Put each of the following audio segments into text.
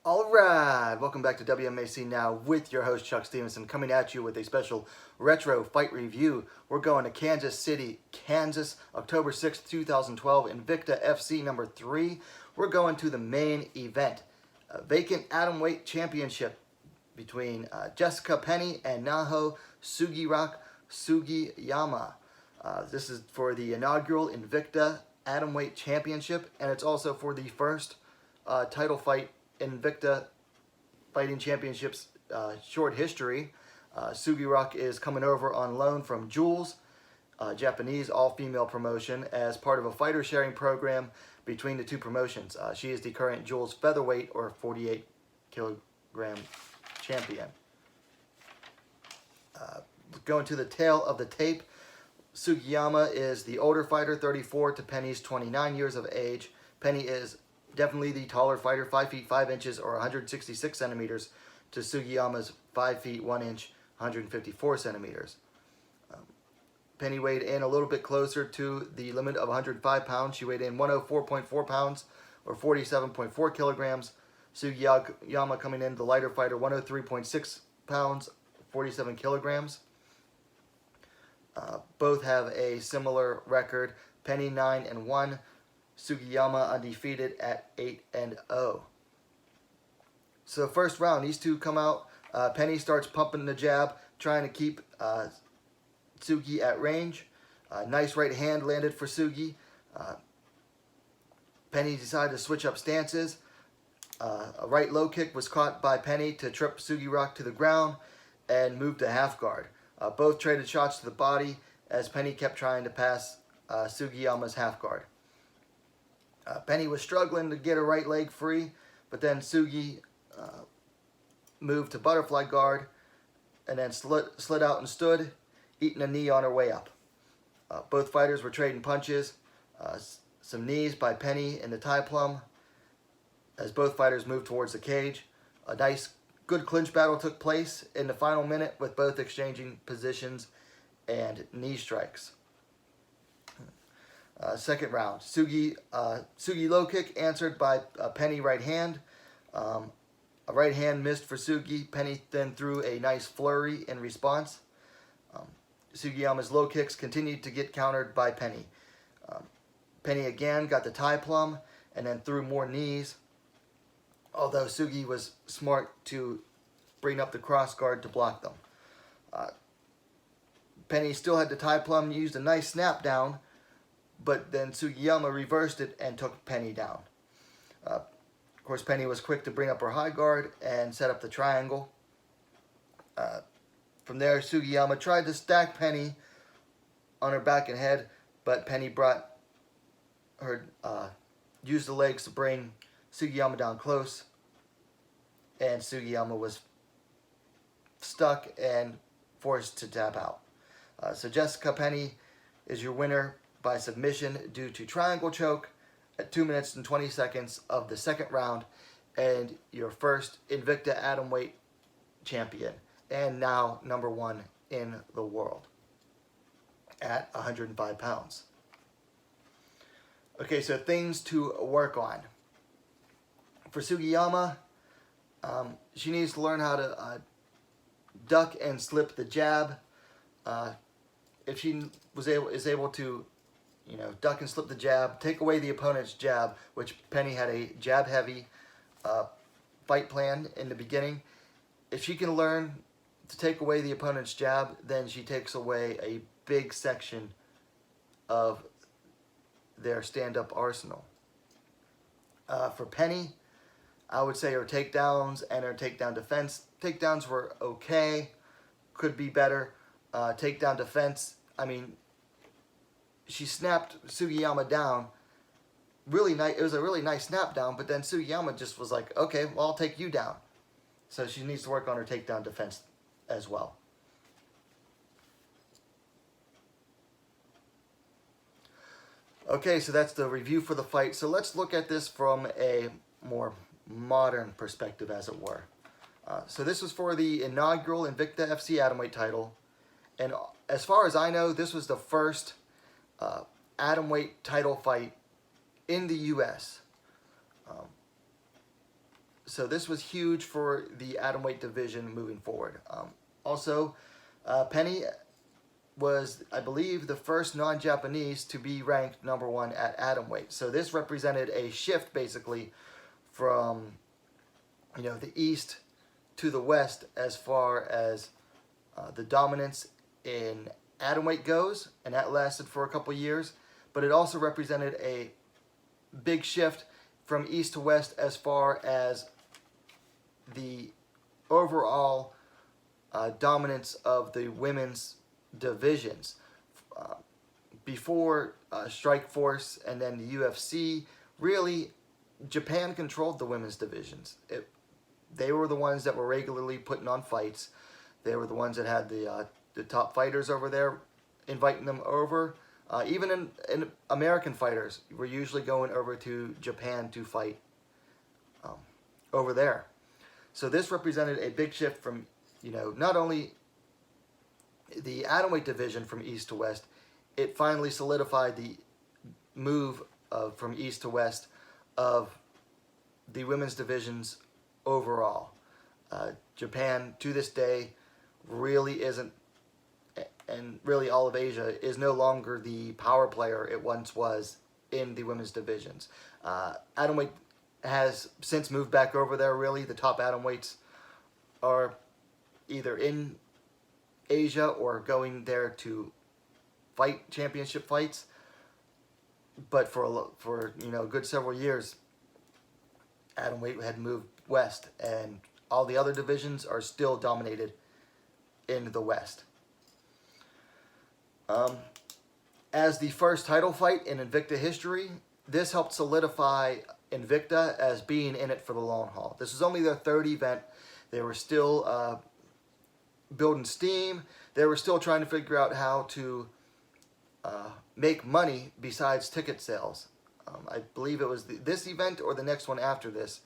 Alright, welcome back to WMAC Now with your host Chuck Stevenson, coming at you with a special retro fight review. We're going to Kansas City, Kansas, October 6th, 2012, Invicta FC number 3. We're going to the main event, a vacant atomweight championship between Jessica Penne and Naho Sugiyama. This is for the inaugural Invicta atomweight championship, and it's also for the first title fight Invicta Fighting Championships short history. Sugiyama is coming over on loan from Jules, Japanese all-female promotion, as part of a fighter sharing program between the two promotions. She is the current Jules featherweight or 48 kilogram champion. Going to the tail of the tape, Sugiyama is the older fighter, 34, to Penne's 29 years of age. Penne is definitely the taller fighter, 5 feet 5 inches or 166 centimeters to Sugiyama's 5 feet 1 inch, 154 centimeters. Penne weighed in a little bit closer to the limit of 105 pounds. She weighed in 104.4 pounds or 47.4 kilograms. Sugiyama coming in the lighter fighter, 103.6 pounds, 47 kilograms. Both have a similar record. Penne 9-1. Sugiyama undefeated at 8-0. So first round, these two come out. Penne starts pumping the jab, trying to keep Sugi at range. Nice right hand landed for Sugi. Penne decided to switch up stances. A right low kick was caught by Penne to trip Sugiyama to the ground and move to half guard. Both traded shots to the body as Penne kept trying to pass Sugiyama's half guard. Penne was struggling to get her right leg free, but then Sugi moved to butterfly guard and then slid out and stood, eating a knee on her way up. Both fighters were trading punches, some knees by Penne in the tie plum as both fighters moved towards the cage. A nice, good clinch battle took place in the final minute with both exchanging positions and knee strikes. Second round, Sugi low kick answered by Penne right hand. A right hand missed for Sugi. Penne then threw a nice flurry in response. Sugiyama's low kicks continued to get countered by Penne. Penne again got the tie plum and then threw more knees, although Sugi was smart to bring up the cross guard to block them. Penne still had the tie plum, used a nice snap down, but then Sugiyama reversed it and took Penne down. Of course, Penne was quick to bring up her high guard and set up the triangle. From there, Sugiyama tried to stack Penne on her back and head, but Penne brought her, used the legs to bring Sugiyama down close, and Sugiyama was stuck and forced to tap out. So Jessica Penne is your winner by submission due to triangle choke at 2 minutes and 20 seconds of the second round, and your first Invicta atomweight champion, and now #1 in the world at 105 pounds. Okay, so things to work on. For Sugiyama, she needs to learn how to duck and slip the jab. If she is able to duck and slip the jab, take away the opponent's jab, which Penne had a jab-heavy fight plan in the beginning. If she can learn to take away the opponent's jab, then she takes away a big section of their stand-up arsenal. For Penne, I would say her takedowns and her takedown defense. Takedowns were okay, could be better. Takedown defense, I mean, she snapped Sugiyama down. Really nice. It was a really nice snap down, but then Sugiyama just was like, okay, well, I'll take you down. So she needs to work on her takedown defense as well. Okay, so that's the review for the fight. So let's look at this from a more modern perspective, as it were. So this was for the inaugural Invicta FC atomweight title. And as far as I know, this was the first atomweight title fight in the U.S. So this was huge for the atomweight division moving forward. Also, Penne was, I believe, the first non-Japanese to be ranked #1 at atomweight. So this represented a shift basically from, you know, the East to the West as far as the dominance in atomweight goes, and that lasted for a couple years. But it also represented a big shift from East to West as far as the overall dominance of the women's divisions. Before Strikeforce and then the UFC, really, Japan controlled the women's divisions. They were the ones that were regularly putting on fights. They were the ones that had the top fighters over there, inviting them over. Even in American fighters were usually going over to Japan to fight over there. So this represented a big shift from, you know, not only the atomweight division from East to West, it finally solidified the move from East to West of the women's divisions overall. Japan, to this day, really isn't, and really all of Asia, is no longer the power player it once was in the women's divisions. Atomweight has since moved back over there, really. The top atomweights are either in Asia or going there to fight championship fights. But for you know, a good several years, atomweight had moved west, and all the other divisions are still dominated in the West. As the first title fight in Invicta history, this helped solidify Invicta as being in it for the long haul. This was only their third event. They were still building steam. They were still trying to figure out how to make money besides ticket sales. I believe it was this event or the next one after this.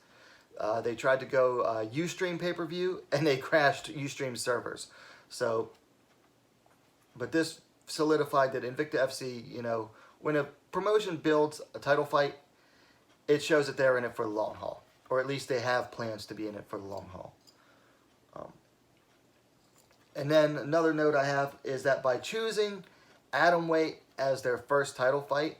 They tried to go Ustream pay-per-view, and they crashed Ustream servers. So, but this solidified that Invicta FC, you know, when a promotion builds a title fight, it shows that they're in it for the long haul, or at least they have plans to be in it for the long haul. And then another note I have is that by choosing atomweight as their first title fight,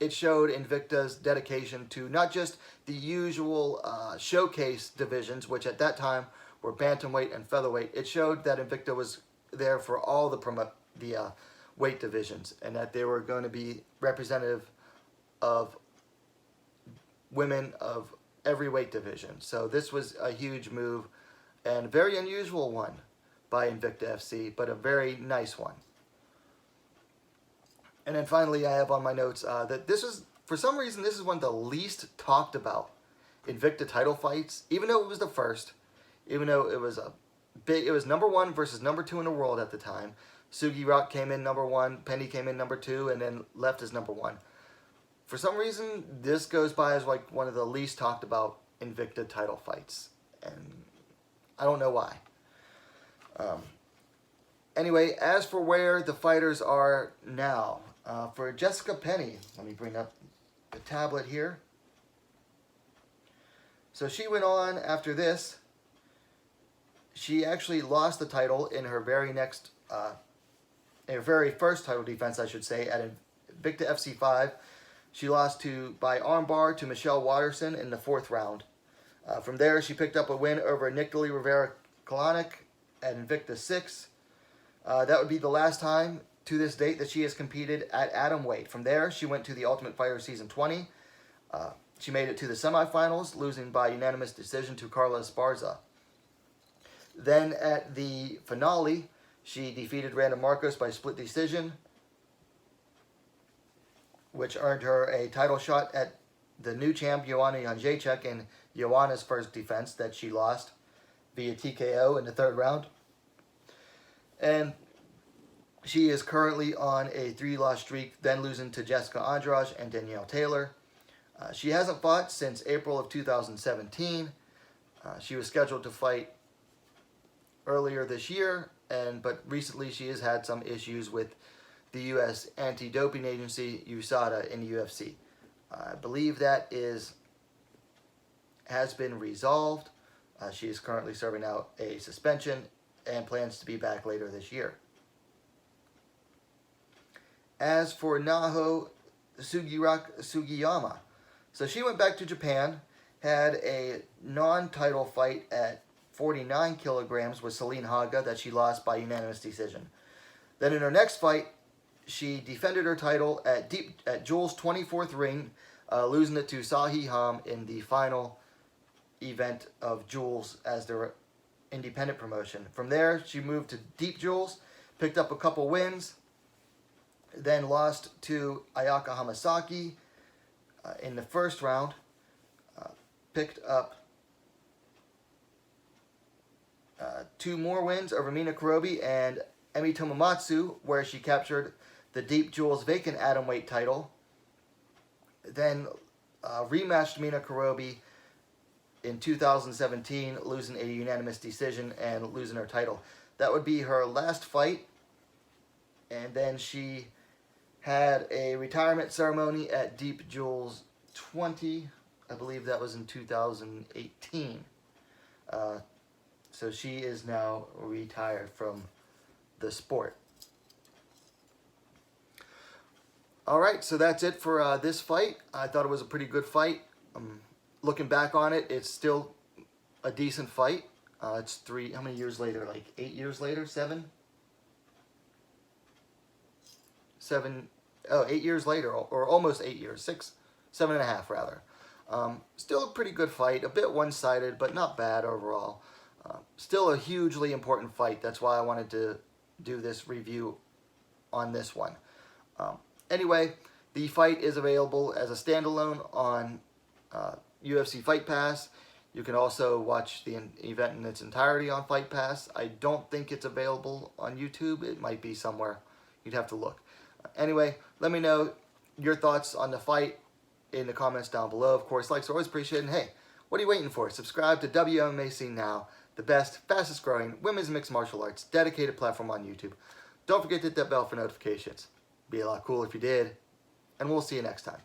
it showed Invicta's dedication to not just the usual showcase divisions, which at that time were bantamweight and featherweight. It showed that Invicta was there for all the weight divisions, and that they were going to be representative of women of every weight division. So this was a huge move, and a very unusual one by Invicta FC, but a very nice one. And then finally, I have on my notes that this was, for some reason, this is one of the least talked about Invicta title fights, even though it was the first, even though it was it was #1 versus #2 in the world at the time. Sugi Rock came in #1, Penne came in #2, and then left as #1. For some reason, this goes by as like one of the least talked about Invicta title fights, and I don't know why. Anyway, as for where the fighters are now, for Jessica Penne, let me bring up the tablet here. So she went on after this. She actually lost the title in her very first title defense, I should say, at Invicta FC 5. She lost by armbar to Michelle Watterson in the 4th round. From there, she picked up a win over Nicolai Rivera-Kalanick at Invicta 6. That would be the last time to this date that she has competed at atomweight. From there, she went to the Ultimate Fighter Season 20. She made it to the semifinals, losing by unanimous decision to Carla Esparza. Then at the finale, she defeated Randa Marcos by split decision, which earned her a title shot at the new champ, Joanna Jędrzejczyk, in Joanna's first defense that she lost via TKO in the 3rd round. And she is currently on a 3-loss streak, then losing to Jessica Andrade and Danielle Taylor. She hasn't fought since April of 2017. She was scheduled to fight earlier this year, but recently she has had some issues with the U.S. anti-doping agency, USADA, in the UFC. I believe that has been resolved. She is currently serving out a suspension and plans to be back later this year. As for Naho Sugiyama, so she went back to Japan, had a non-title fight at 49 kilograms with Celine Haga that she lost by unanimous decision. Then in her next fight, she defended her title at Jules' 24th ring, losing it to Sahi Ham in the final event of Jules as their independent promotion. From there, she moved to Deep Jules, picked up a couple wins, then lost to Ayaka Hamasaki in the first round, picked up 2 more wins over Mina Kurobi and Emi Tomomatsu, where she captured the Deep Jules vacant atomweight title. Then rematched Mina Kurobi in 2017, losing a unanimous decision and losing her title. That would be her last fight. And then she had a retirement ceremony at Deep Jules 20. I believe that was in 2018. So she is now retired from the sport. Alright, so that's it for this fight. I thought it was a pretty good fight. Looking back on it, it's still a decent fight. It's how many years later? Like 8 years later? 7? 8 years later, or almost 8 years. 7.5 rather. Still a pretty good fight. A bit one-sided, but not bad overall. Still a hugely important fight. That's why I wanted to do this review on this one. Anyway, the fight is available as a standalone on UFC Fight Pass. You can also watch the event in its entirety on Fight Pass. I don't think it's available on YouTube. It might be somewhere. You'd have to look. Anyway, let me know your thoughts on the fight in the comments down below. Of course, likes are always appreciated. And hey, what are you waiting for? Subscribe to WMMA Scene Now, the best, fastest growing women's mixed martial arts dedicated platform on YouTube. Don't forget to hit that bell for notifications. Be a lot cooler if you did. And we'll see you next time.